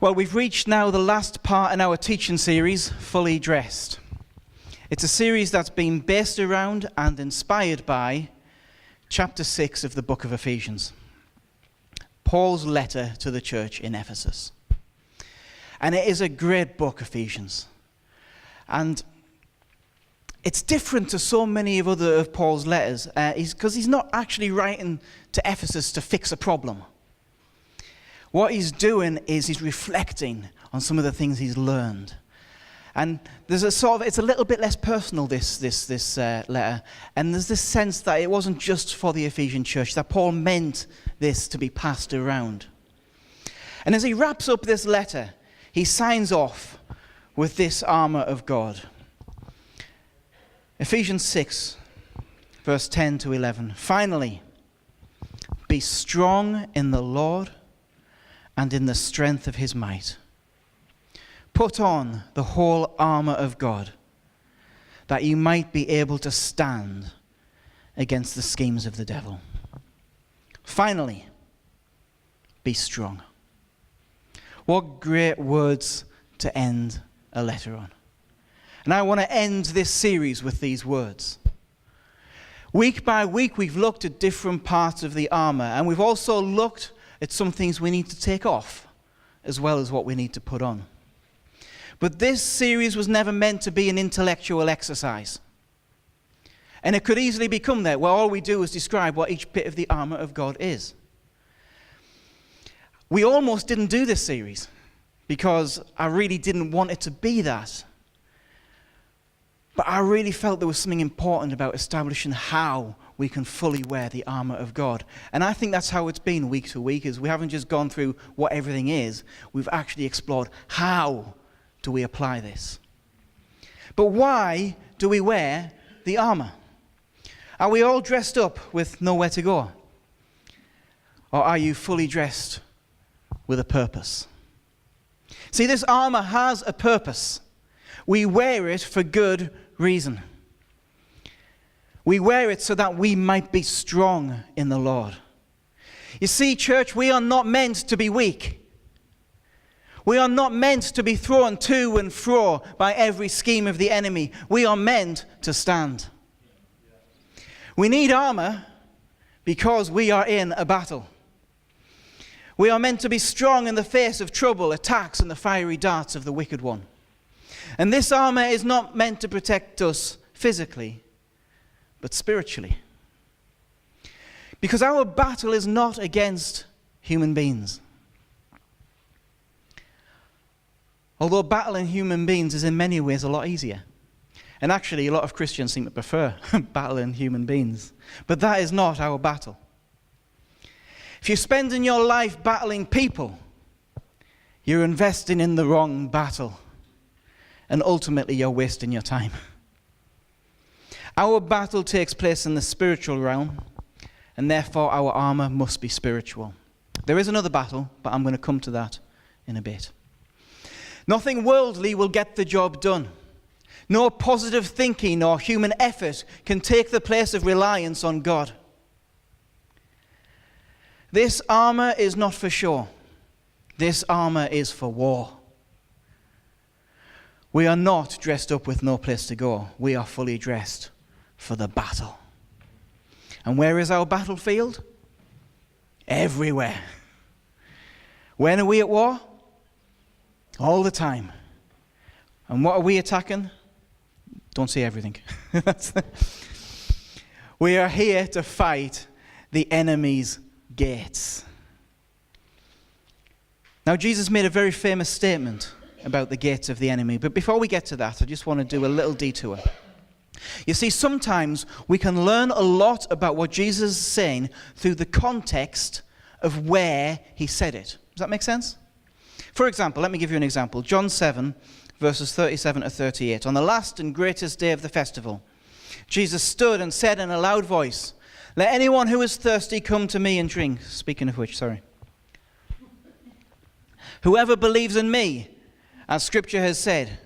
Well, we've reached now the last part in our teaching series, Fully Dressed. It's a series that's been based around and inspired by chapter 6 of the book of Ephesians, Paul's letter to the church in Ephesus. And it is a great book, Ephesians. And it's different to so many of other of Paul's letters, because he's not actually writing to Ephesus to fix a problem. What he's doing is he's reflecting on some of the things he's learned. And there's it's a little bit less personal, this letter. And there's this sense that it wasn't just for the Ephesian church, that Paul meant this to be passed around. And as he wraps up this letter, he signs off with this armour of God. Ephesians 6, verse 10 to 11. Finally, be strong in the Lord and in the strength of his might. Put on the whole armour of God, that you might be able to stand against the schemes of the devil. Finally, be strong. What great words to end a letter on. And I want to end this series with these words. Week by week, we've looked at different parts of the armour, and we've also looked at some things we need to take off, as well as what we need to put on. But this series was never meant to be an intellectual exercise. And it could easily become that, where all we do is describe what each bit of the armour of God is. We almost didn't do this series, because I really didn't want it to be that. But I really felt there was something important about establishing how we can fully wear the armour of God. And I think that's how it's been week to week, is we haven't just gone through what everything is, we've actually explored how do we apply this. But why do we wear the armour? Are we all dressed up with nowhere to go? Or are you fully dressed with a purpose? See, this armour has a purpose. We wear it for good reason. We wear it so that we might be strong in the Lord. You see, church, we are not meant to be weak. We are not meant to be thrown to and fro by every scheme of the enemy. We are meant to stand. We need armor because we are in a battle. We are meant to be strong in the face of trouble, attacks, and the fiery darts of the wicked one. And this armor is not meant to protect us physically, but spiritually. Because our battle is not against human beings. Although battling human beings is in many ways a lot easier. And actually, a lot of Christians seem to prefer battling human beings. But that is not our battle. If you're spending your life battling people, you're investing in the wrong battle. And ultimately, you're wasting your time. Our battle takes place in the spiritual realm, and therefore our armor must be spiritual. There is another battle, but I'm going to come to that in a bit. Nothing worldly will get the job done. No positive thinking or human effort can take the place of reliance on God. This armor is not for show. This armor is for war. We are not dressed up with no place to go. We are fully dressed for the battle. And where is our battlefield? Everywhere. When are we at war? All the time. And what are we attacking? Don't say everything. We are here to fight the enemy's gates. Now, Jesus made a very famous statement about the gates of the enemy. But before we get to that, I just want to do a little detour. You see, sometimes we can learn a lot about what Jesus is saying through the context of where he said it. Does that make sense? For example, let me give you an example. John 7, verses 37 to 38. On the last and greatest day of the festival, Jesus stood and said in a loud voice, "Let anyone who is thirsty come to me and drink." Speaking of which, "Whoever believes in me, as Scripture has said,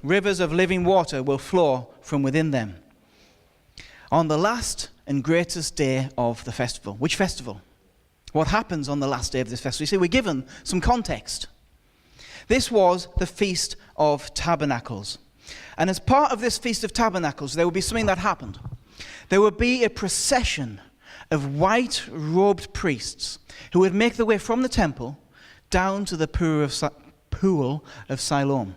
rivers of living water will flow from within them." On the last and greatest day of the festival. Which festival? what happens on the last day of this festival. You see, we're given some context. This was the Feast of Tabernacles. And as part of this Feast of Tabernacles, there would be something that happened. There would be a procession of white-robed priests who would make their way from the temple down to the pool of Siloam.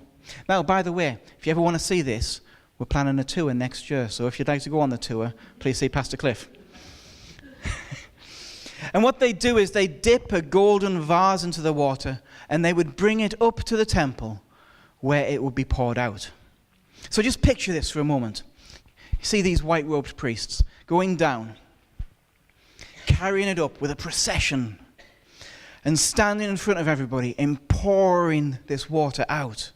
Now, by the way, if you ever want to see this, we're planning a tour next year. So if you'd like to go on the tour, please see Pastor Cliff. And what they do is they dip a golden vase into the water and they would bring it up to the temple where it would be poured out. So just picture this for a moment. You see these white-robed priests going down, carrying it up with a procession and standing in front of everybody and pouring this water out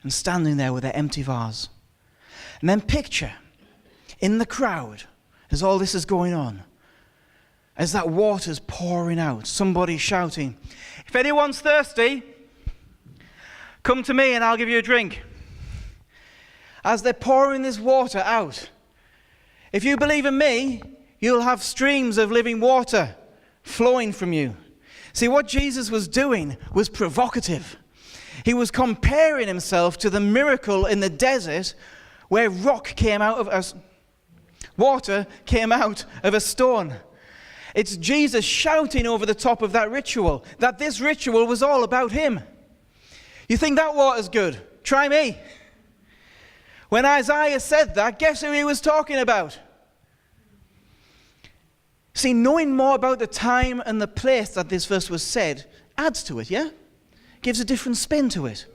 and standing there with their empty vase. And then picture in the crowd as all this is going on, as that water's pouring out, somebody shouting, "If anyone's thirsty, come to me and I'll give you a drink." As they're pouring this water out, if you believe in me, you'll have streams of living water flowing from you. See, what Jesus was doing was provocative. He was comparing himself to the miracle in the desert where water came out of a stone. It's Jesus shouting over the top of that ritual, that this ritual was all about him. You think that water's good? Try me. When Isaiah said that, guess who he was talking about? See, knowing more about the time and the place that this verse was said adds to it, yeah? Gives a different spin to it.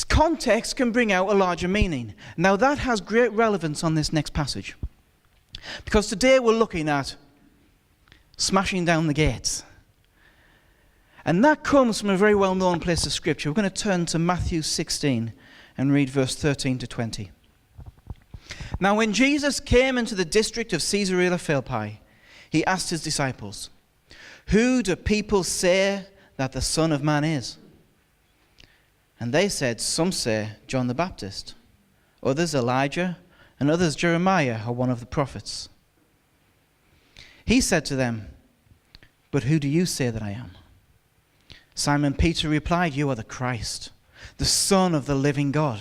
Context can bring out a larger meaning. Now that has great relevance on this next passage. Because today we're looking at smashing down the gates. And that comes from a very well-known place of Scripture. We're going to turn to Matthew 16 and read verse 13 to 20. Now when Jesus came into the district of Caesarea Philippi, he asked his disciples, "Who do people say that the Son of Man is?" And they said, "Some say John the Baptist, others Elijah, and others Jeremiah or one of the prophets." He said to them, "But who do you say that I am?" Simon Peter replied, "You are the Christ, the Son of the living God."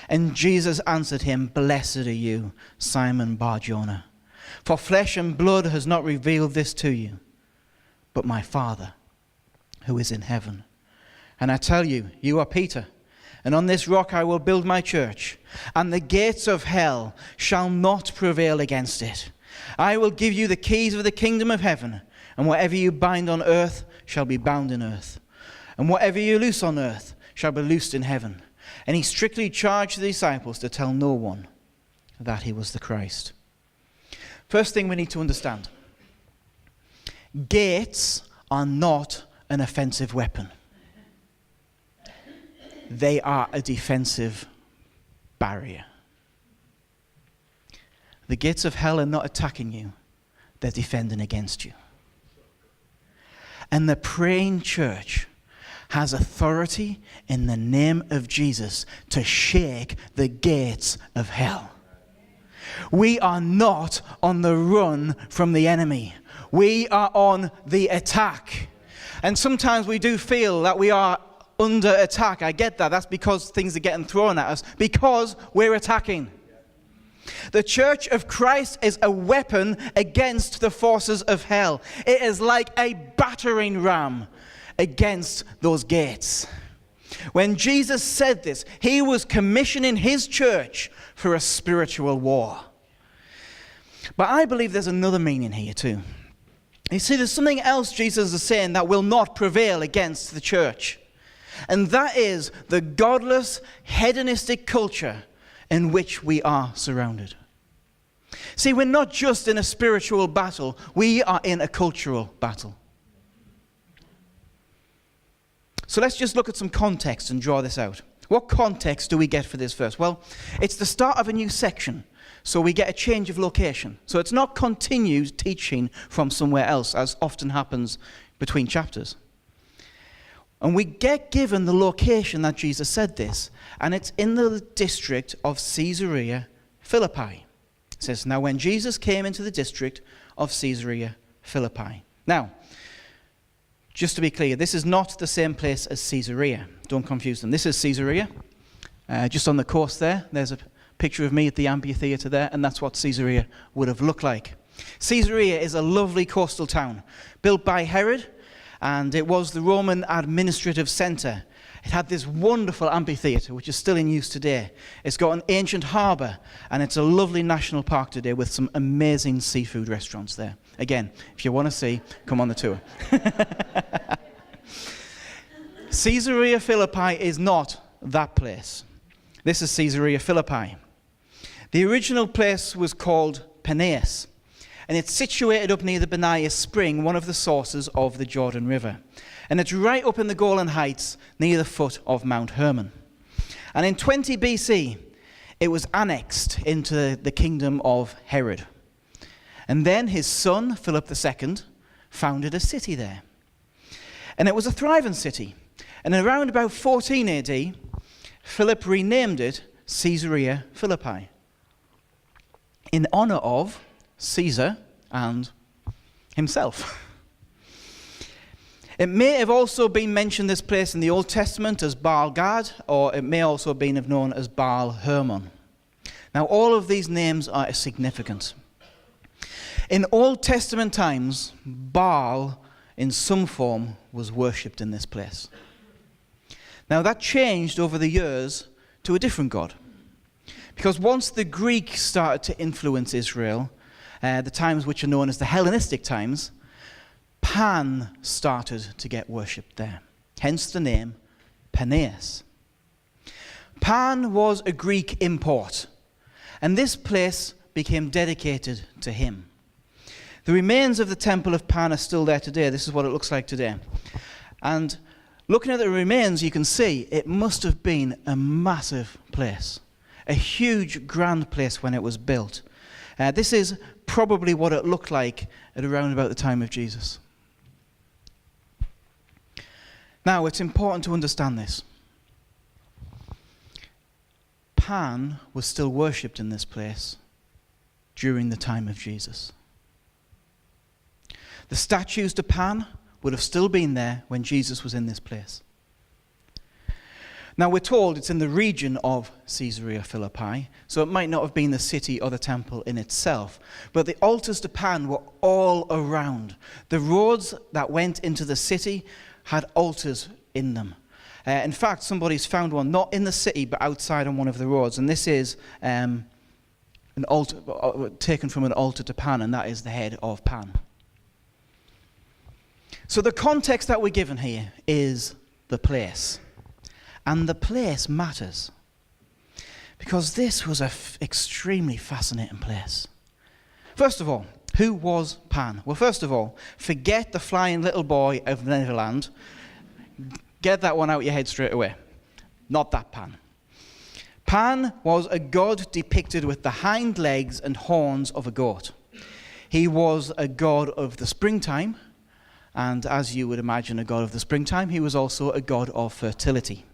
And Jesus answered him, "Blessed are you, Simon Bar-Jonah, for flesh and blood has not revealed this to you, but my Father who is in heaven. And I tell you, you are Peter, and on this rock I will build my church, and the gates of hell shall not prevail against it. I will give you the keys of the kingdom of heaven, and whatever you bind on earth shall be bound in earth, and whatever you loose on earth shall be loosed in heaven." And he strictly charged the disciples to tell no one that he was the Christ. First thing we need to understand. Gates are not an offensive weapon. They are a defensive barrier. The gates of hell are not attacking you. They're defending against you. And the praying church has authority in the name of Jesus to shake the gates of hell. We are not on the run from the enemy. We are on the attack. And sometimes we do feel that we are under attack. I get that. That's because things are getting thrown at us, because we're attacking. The church of Christ is a weapon against the forces of hell. It is like a battering ram against those gates. When Jesus said this, he was commissioning his church for a spiritual war. But I believe there's another meaning here too. You see, there's something else Jesus is saying that will not prevail against the church. And that is the godless, hedonistic culture in which we are surrounded. See, we're not just in a spiritual battle, we are in a cultural battle. So let's just look at some context and draw this out. What context do we get for this verse? Well, it's the start of a new section, so we get a change of location. So it's not continued teaching from somewhere else, as often happens between chapters. And we get given the location that Jesus said this, and it's in the district of Caesarea Philippi. It says, now when Jesus came into the district of Caesarea Philippi. Now, Just to be clear, this is not the same place as Caesarea. Don't confuse them. This is Caesarea. Just on the coast there, there's a picture of me at the amphitheatre there, and that's what Caesarea would have looked like. Caesarea is a lovely coastal town, built by Herod, and it was the Roman administrative centre. It had this wonderful amphitheatre, which is still in use today. It's got an ancient harbour, and it's a lovely national park today with some amazing seafood restaurants there. Again, if you want to see, come on the tour. Caesarea Philippi is not that place. This is Caesarea Philippi. The original place was called Peneus, and it's situated up near the Benias Spring, one of the sources of the Jordan River. And it's right up in the Golan Heights near the foot of Mount Hermon. And in 20 BC, it was annexed into the kingdom of Herod. And then his son, Philip II, founded a city there. And it was a thriving city. And around about 14 AD, Philip renamed it Caesarea Philippi in honor of Caesar and himself. It may have also been mentioned, this place, in the Old Testament as Baal Gad, or it may also have been known as Baal Hermon. Now, all of these names are significant. In Old Testament times, Baal, in some form, was worshipped in this place. Now, that changed over the years to a different god. Because once the Greeks started to influence Israel, the times which are known as the Hellenistic times, Pan started to get worshipped there. Hence the name Peneus. Pan was a Greek import, and this place became dedicated to him. The remains of the temple of Pan are still there today. This is what it looks like today. And looking at the remains, you can see it must have been a massive place, a huge, grand place when it was built. This is probably what it looked like at around about the time of Jesus. Now, it's important to understand this. Pan was still worshipped in this place during the time of Jesus. The statues to Pan would have still been there when Jesus was in this place. Now, we're told it's in the region of Caesarea Philippi, so it might not have been the city or the temple in itself, but the altars to Pan were all around. The roads that went into the city had altars in them. In fact, somebody's found one, not in the city, but outside on one of the roads, and this is an altar taken from an altar to Pan, and that is the head of Pan. So the context that we're given here is the place. And the place matters. Because this was an extremely fascinating place. First of all, who was Pan? Well, first of all, forget the flying little boy of Neverland. Get that one out of your head straight away. Not that Pan. Pan was a god depicted with the hind legs and horns of a goat. He was a god of the springtime. And as you would imagine, a god of the springtime, he was also a god of fertility.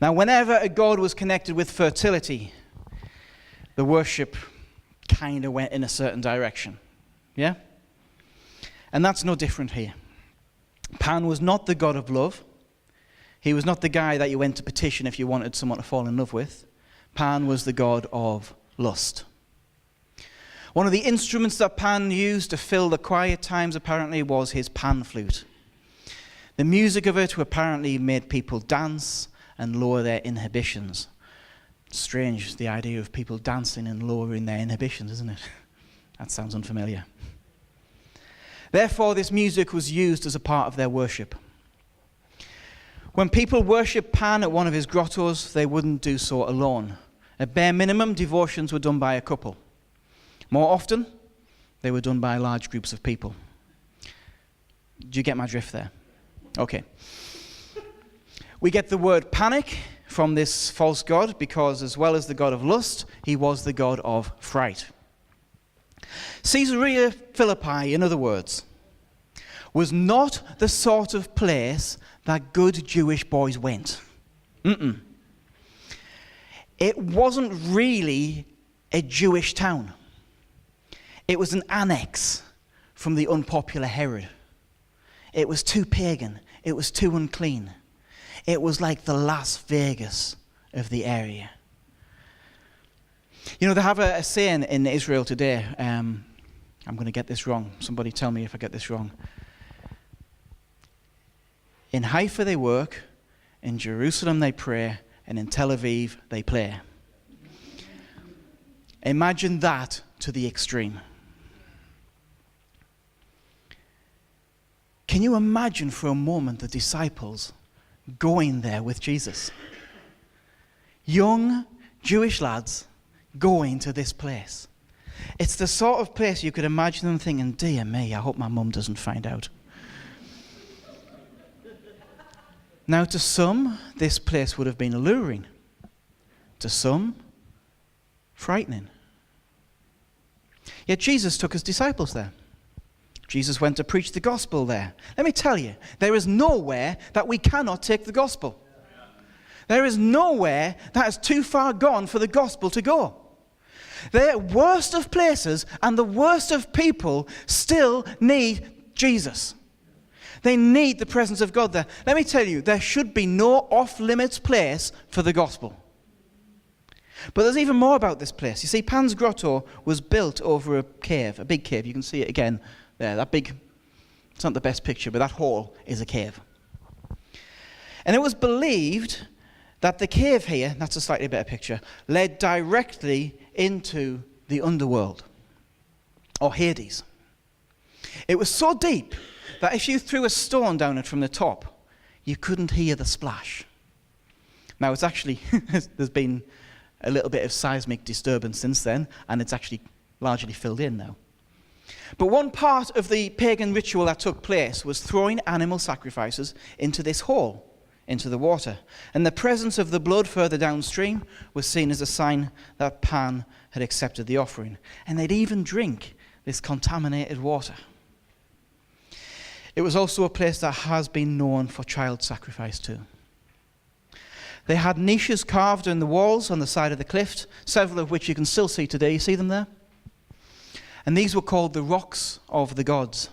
Now, whenever a god was connected with fertility, the worship kind of went in a certain direction. Yeah? And that's no different here. Pan was not the god of love. He was not the guy that you went to petition if you wanted someone to fall in love with. Pan was the god of lust. One of the instruments that Pan used to fill the quiet times, apparently, was his pan flute. The music of it apparently made people dance and lower their inhibitions. Strange, the idea of people dancing and lowering their inhibitions, isn't it? That sounds unfamiliar. Therefore, this music was used as a part of their worship. When people worshipped Pan at one of his grottos, they wouldn't do so alone. At bare minimum, devotions were done by a couple. More often, they were done by large groups of people. Do you get my drift there? Okay. We get the word panic from this false god because, as well as the god of lust, he was the god of fright. Caesarea Philippi, in other words, was not the sort of place that good Jewish boys went. It wasn't really a Jewish town. It was an annex from the unpopular Herod. It was too pagan. It was too unclean. It was like the Las Vegas of the area. You know, they have a saying in Israel today. I'm going to get this wrong. Somebody tell me if I get this wrong. In Haifa they work, in Jerusalem they pray, and in Tel Aviv they play. Imagine that to the extreme. Can you imagine for a moment the disciples going there with Jesus? Young Jewish lads going to this place. It's the sort of place you could imagine them thinking, dear me, I hope my mum doesn't find out. Now, to some, this place would have been alluring. To some, frightening. Yet Jesus took his disciples there. Jesus went to preach the gospel there. Let me tell you, there is nowhere that we cannot take the gospel. There is nowhere that is too far gone for the gospel to go. The worst of places and the worst of people still need Jesus. They need the presence of God there. Let me tell you, there should be no off-limits place for the gospel. But there's even more about this place. You see, Pan's Grotto was built over a cave, a big cave. You can see it again there. That big, it's not the best picture, but that hole is a cave. And it was believed that the cave here, that's a slightly better picture, led directly into the underworld, or Hades. It was so deep that if you threw a stone down it from the top, you couldn't hear the splash. Now, it's actually, there's been a little bit of seismic disturbance since then, and it's actually largely filled in now. But one part of the pagan ritual that took place was throwing animal sacrifices into this hole, into the water. And the presence of the blood further downstream was seen as a sign that Pan had accepted the offering. And they'd even drink this contaminated water. It was also a place that has been known for child sacrifice too. They had niches carved in the walls on the side of the cliff, several of which you can still see today. You see them there? And these were called the rocks of the gods.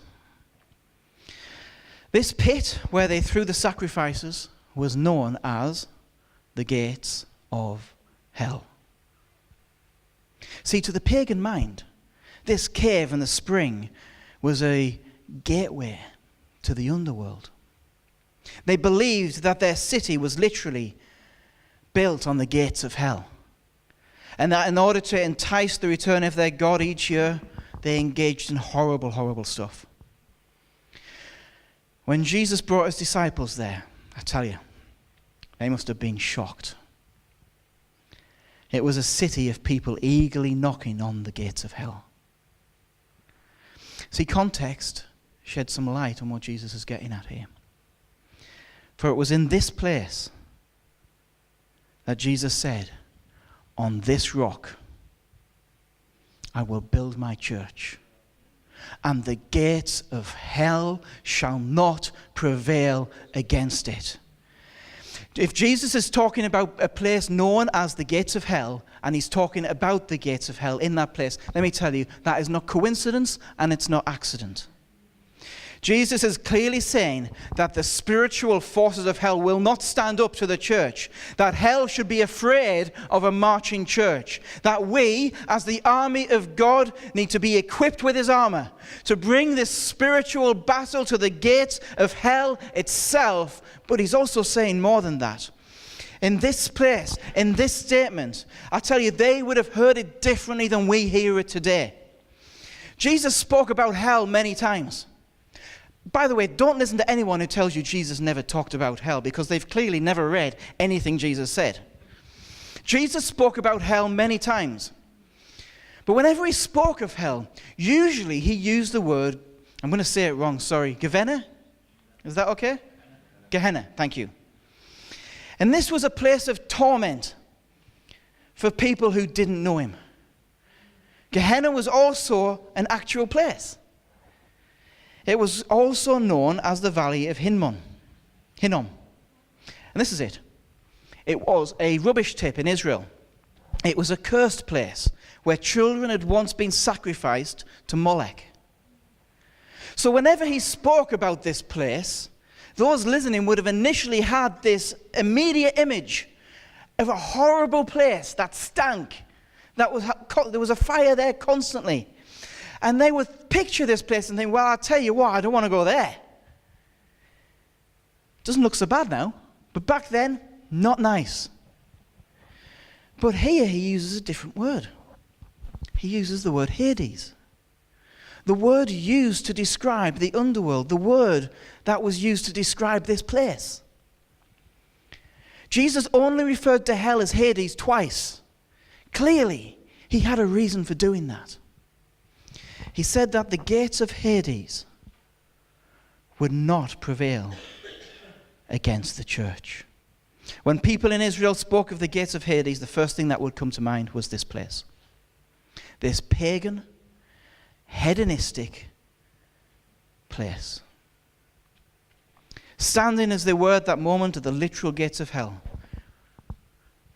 This pit where they threw the sacrifices was known as the gates of hell. See, to the pagan mind, this cave and the spring was a gateway to the underworld. They believed that their city was literally built on the gates of hell, and that in order to entice the return of their god each year, they engaged in horrible, horrible stuff. When Jesus brought his disciples there, I tell you, they must have been shocked. It was a city of people eagerly knocking on the gates of hell. See, context sheds some light on what Jesus is getting at here. For it was in this place that Jesus said, "On this rock I will build my church, and the gates of hell shall not prevail against it." If Jesus is talking about a place known as the gates of hell, and he's talking about the gates of hell in that place, let me tell you, that is not coincidence and it's not accident. Jesus is clearly saying that the spiritual forces of hell will not stand up to the church, that hell should be afraid of a marching church, that we, as the army of God, need to be equipped with his armor to bring this spiritual battle to the gates of hell itself. But he's also saying more than that. In this place, in this statement, I tell you, they would have heard it differently than we hear it today. Jesus spoke about hell many times. By the way, don't listen to anyone who tells you Jesus never talked about hell, because they've clearly never read anything Jesus said. Jesus spoke about hell many times. But whenever he spoke of hell, usually he used the word, I'm going to say it wrong, sorry, Gehenna? Is that okay? Gehenna, thank you. And this was a place of torment for people who didn't know him. Gehenna was also an actual place. It was also known as the Valley of Hinnom. And this is it. It was a rubbish tip in Israel. It was a cursed place where children had once been sacrificed to Molech. So whenever he spoke about this place, those listening would have initially had this immediate image of a horrible place that stank. There was a fire there constantly. And they would picture this place and think, well, I'll tell you what, I don't want to go there. Doesn't look so bad now, but back then, not nice. But here he uses a different word. He uses the word Hades. The word used to describe the underworld, the word that was used to describe this place. Jesus only referred to hell as Hades twice. Clearly, he had a reason for doing that. He said that the gates of Hades would not prevail against the church. When people in Israel spoke of the gates of Hades, the first thing that would come to mind was this place. This pagan, hedonistic place. Standing as they were at that moment at the literal gates of hell,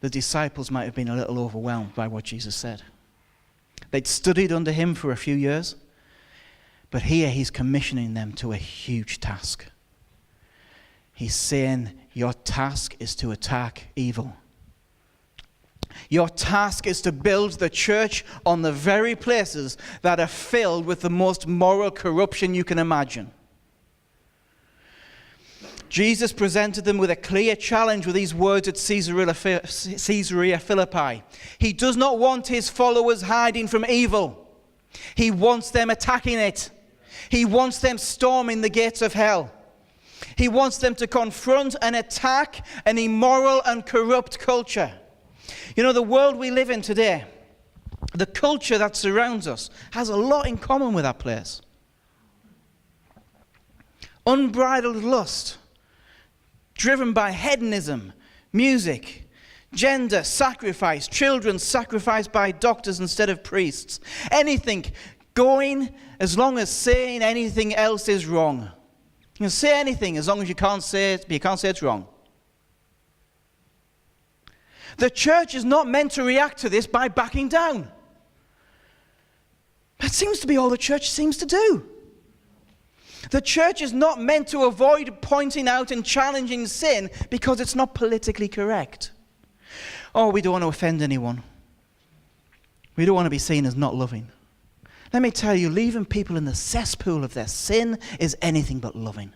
the disciples might have been a little overwhelmed by what Jesus said. They'd studied under him for a few years, but here he's commissioning them to a huge task. He's saying, your task is to attack evil. Your task is to build the church on the very places that are filled with the most moral corruption you can imagine. Jesus presented them with a clear challenge with these words at Caesarea Philippi. He does not want his followers hiding from evil. He wants them attacking it. He wants them storming the gates of hell. He wants them to confront and attack an immoral and corrupt culture. You know, the world we live in today, the culture that surrounds us, has a lot in common with that place. Unbridled lust, driven by hedonism, music, gender, sacrifice, children sacrificed by doctors instead of priests. Anything going as long as saying anything else is wrong. You can say anything as long as you can't say it's wrong. The church is not meant to react to this by backing down. That seems to be all the church seems to do. The church is not meant to avoid pointing out and challenging sin because it's not politically correct. Oh, we don't want to offend anyone. We don't want to be seen as not loving. Let me tell you, leaving people in the cesspool of their sin is anything but loving.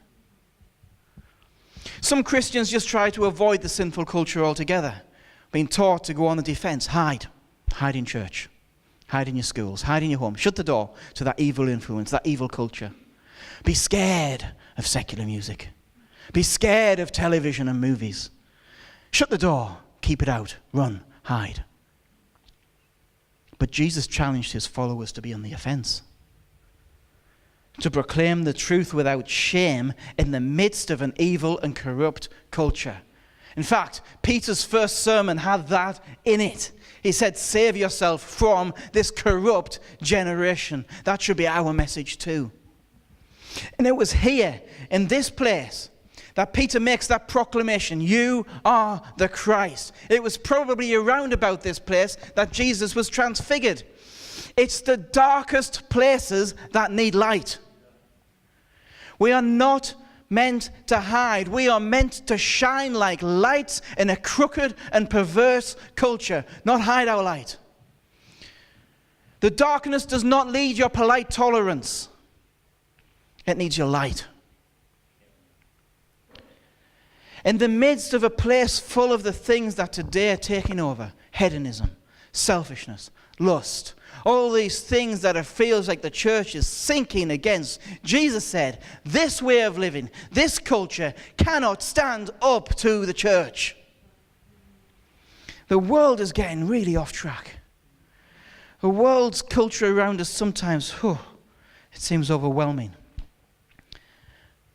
Some Christians just try to avoid the sinful culture altogether, being taught to go on the defense. Hide in church, hide in your schools, hide in your home. Shut the door to that evil influence, that evil culture. Be scared of secular music. Be scared of television and movies. Shut the door, keep it out, run, hide. But Jesus challenged his followers to be on the offense, to proclaim the truth without shame in the midst of an evil and corrupt culture. In fact, Peter's first sermon had that in it. He said, save yourself from this corrupt generation. That should be our message too. And it was here, in this place, that Peter makes that proclamation, you are the Christ. It was probably around about this place that Jesus was transfigured. It's the darkest places that need light. We are not meant to hide. We are meant to shine like lights in a crooked and perverse culture, not hide our light. The darkness does not need your polite tolerance. It needs your light. In the midst of a place full of the things that today are taking over, hedonism, selfishness, lust, all these things that it feels like the church is sinking against, Jesus said, this way of living, this culture cannot stand up to the church. The world is getting really off track. The world's culture around us sometimes, it seems overwhelming.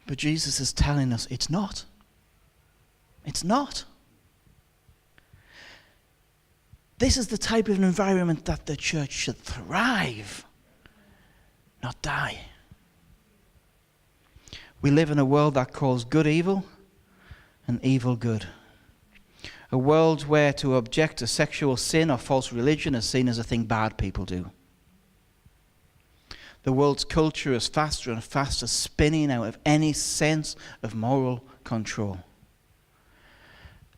But Jesus is telling us it's not. It's not. This is the type of environment that the church should thrive, not die. We live in a world that calls good evil and evil good. A world where to object to sexual sin or false religion is seen as a thing bad people do. The world's culture is faster and faster spinning out of any sense of moral control.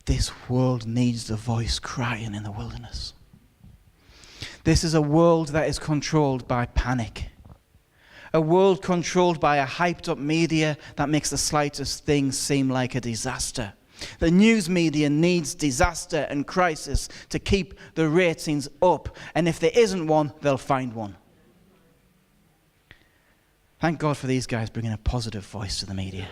This world needs the voice crying in the wilderness. This is a world that is controlled by panic. A world controlled by a hyped up media that makes the slightest thing seem like a disaster. The news media needs disaster and crisis to keep the ratings up. And if there isn't one, they'll find one. Thank God for these guys bringing a positive voice to the media.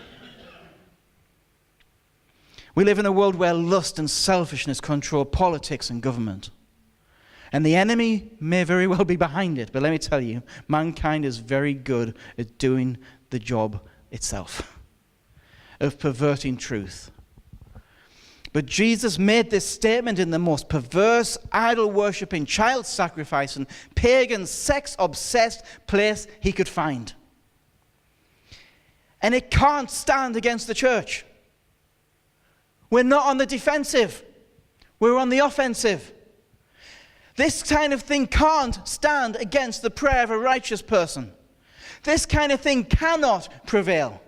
We live in a world where lust and selfishness control politics and government. And the enemy may very well be behind it. But let me tell you, mankind is very good at doing the job itself, of perverting truth. But Jesus made this statement in the most perverse, idol-worshipping, child-sacrificing, pagan, sex-obsessed place he could find. And it can't stand against the church. We're not on the defensive. We're on the offensive. This kind of thing can't stand against the prayer of a righteous person. This kind of thing cannot prevail.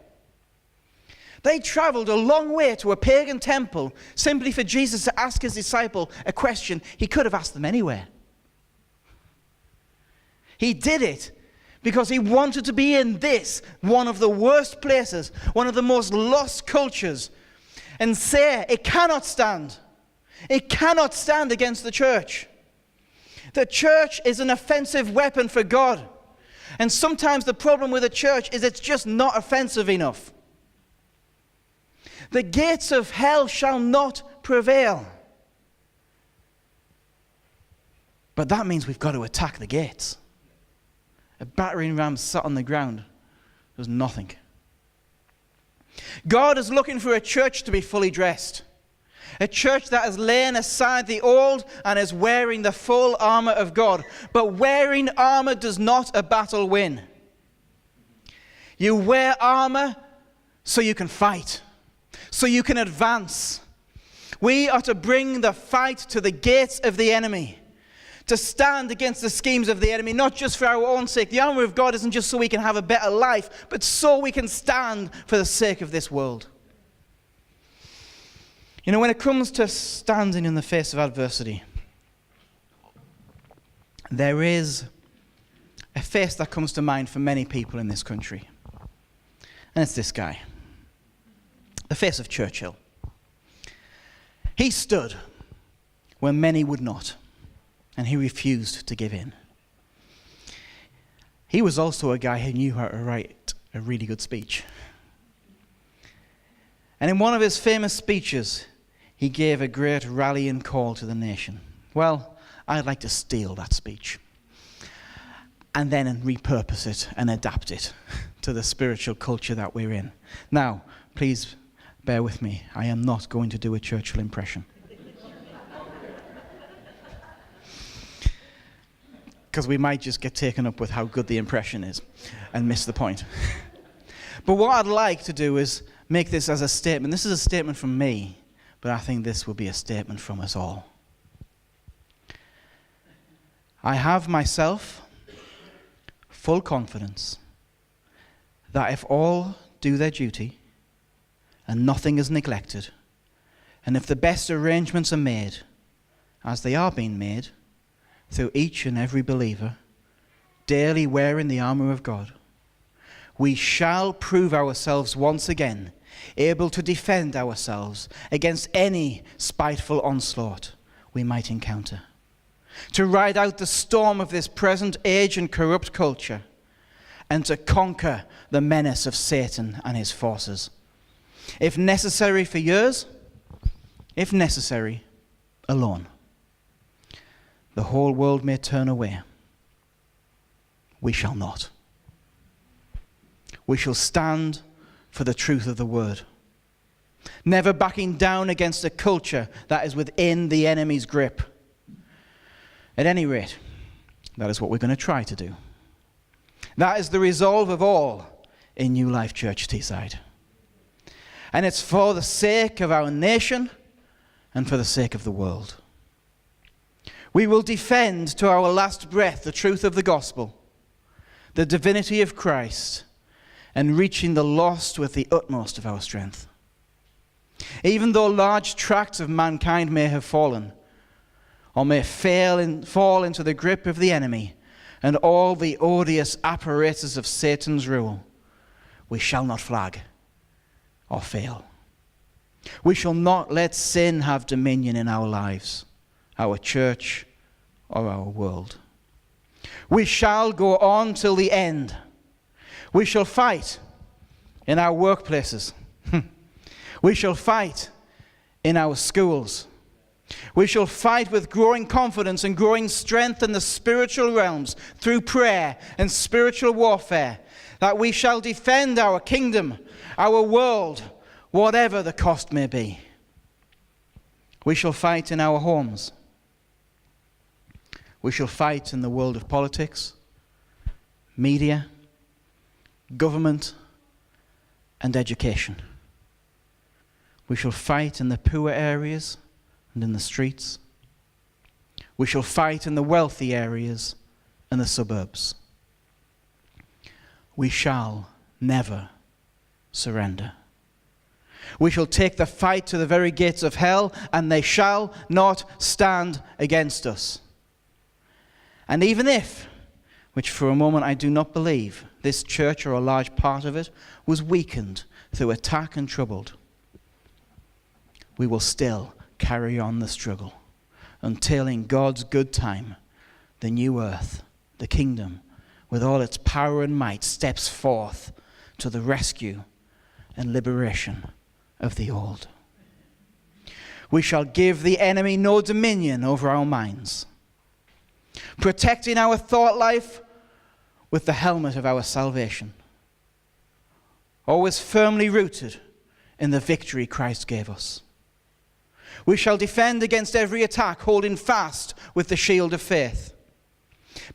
They traveled a long way to a pagan temple simply for Jesus to ask his disciple a question he could have asked them anywhere. He did it because he wanted to be in this, one of the worst places, one of the most lost cultures, and say it cannot stand. It cannot stand against the church. The church is an offensive weapon for God. And sometimes the problem with the church is it's just not offensive enough. The gates of hell shall not prevail. But that means we've got to attack the gates. A battering ram sat on the ground does nothing. God is looking for a church to be fully dressed. A church that is laying aside the old and is wearing the full armor of God. But wearing armor does not a battle win. You wear armor so you can fight, so you can advance. We are to bring the fight to the gates of the enemy, to stand against the schemes of the enemy, not just for our own sake. The armor of God isn't just so we can have a better life, but so we can stand for the sake of this world. You know, when it comes to standing in the face of adversity, there is a face that comes to mind for many people in this country. And it's this guy, the face of Churchill. He stood where many would not, and he refused to give in. He was also a guy who knew how to write a really good speech. And in one of his famous speeches, he gave a great rallying call to the nation. Well, I'd like to steal that speech and then repurpose it and adapt it to the spiritual culture that we're in. Now, please bear with me. I am not going to do a Churchill impression. Because we might just get taken up with how good the impression is and miss the point. But what I'd like to do is make this as a statement. This is a statement from me, but I think this will be a statement from us all. I have myself full confidence that if all do their duty and nothing is neglected, and if the best arrangements are made, as they are being made, through each and every believer, daily wearing the armor of God, we shall prove ourselves once again able to defend ourselves against any spiteful onslaught we might encounter, to ride out the storm of this present age and corrupt culture, and to conquer the menace of Satan and his forces. If necessary for years, if necessary, alone. The whole world may turn away. We shall not. We shall stand for the truth of the word, never backing down against a culture that is within the enemy's grip. At any rate, that is what we're going to try to do. That is the resolve of all in New Life Church Teesside. And it's for the sake of our nation and for the sake of the world. We will defend to our last breath the truth of the gospel, the divinity of Christ, and reaching the lost with the utmost of our strength. Even though large tracts of mankind may have fallen, or may fall into the grip of the enemy and all the odious apparatus of Satan's rule, we shall not flag or fail. We shall not let sin have dominion in our lives, our church, or our world. We shall go on till the end. We shall fight in our workplaces. We shall fight in our schools. We shall fight with growing confidence and growing strength in the spiritual realms through prayer and spiritual warfare, that we shall defend our kingdom, our world, whatever the cost may be. We shall fight in our homes. We shall fight in the world of politics, media, government, and education. We shall fight in the poor areas and in the streets. We shall fight in the wealthy areas and the suburbs. We shall never surrender. We shall take the fight to the very gates of hell, and they shall not stand against us. And even if, which for a moment I do not believe, this church or a large part of it was weakened through attack and troubled, we will still carry on the struggle until in God's good time, the new earth, the kingdom, with all its power and might, steps forth to the rescue and liberation of the old. We shall give the enemy no dominion over our minds, protecting our thought life with the helmet of our salvation, always firmly rooted in the victory Christ gave us. We shall defend against every attack, holding fast with the shield of faith,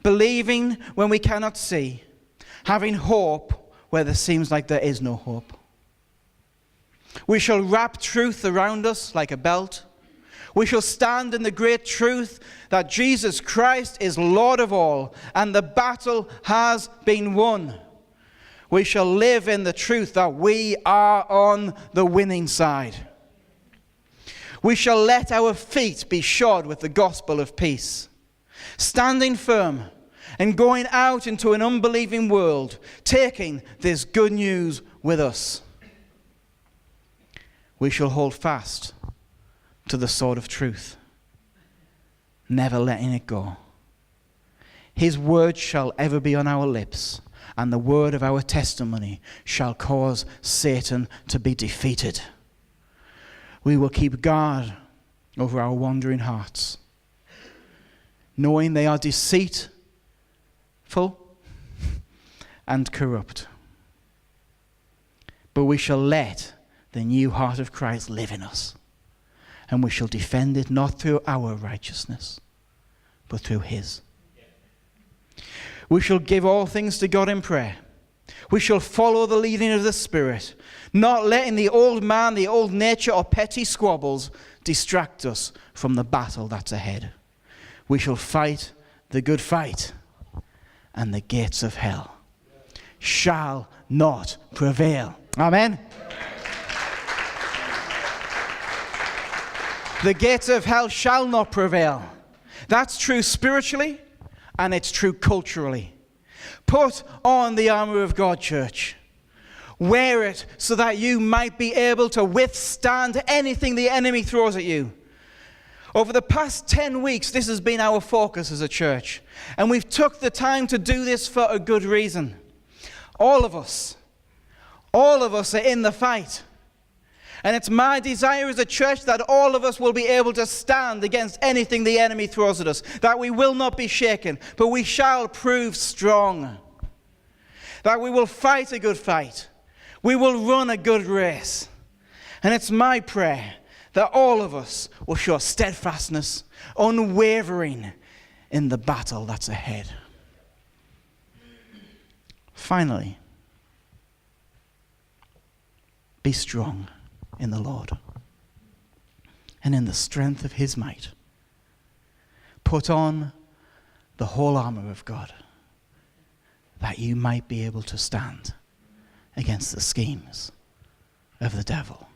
believing when we cannot see, having hope where there seems like there is no hope. We shall wrap truth around us like a belt. We shall stand in the great truth that Jesus Christ is Lord of all, and the battle has been won. We shall live in the truth that we are on the winning side. We shall let our feet be shod with the gospel of peace, standing firm and going out into an unbelieving world, taking this good news with us. We shall hold fast to the sword of truth, never letting it go. His word shall ever be on our lips, and the word of our testimony shall cause Satan to be defeated. We will keep guard over our wandering hearts, knowing they are deceitful and corrupt. But we shall let the new heart of Christ live in us, and we shall defend it not through our righteousness, but through his. We shall give all things to God in prayer. We shall follow the leading of the Spirit, not letting the old man, the old nature, or petty squabbles distract us from the battle that's ahead. We shall fight the good fight, and the gates of hell shall not prevail. Amen. The gates of hell shall not prevail. That's true spiritually, and it's true culturally. Put on the armour of God, church. Wear it so that you might be able to withstand anything the enemy throws at you. Over the past 10 weeks, this has been our focus as a church. And we've took the time to do this for a good reason. All of us are in the fight. And it's my desire as a church that all of us will be able to stand against anything the enemy throws at us, that we will not be shaken, but we shall prove strong, that we will fight a good fight, we will run a good race. And it's my prayer that all of us will show steadfastness, unwavering in the battle that's ahead. Finally, be strong in the Lord and in the strength of his might. Put on the whole armour of God, that you might be able to stand against the schemes of the devil.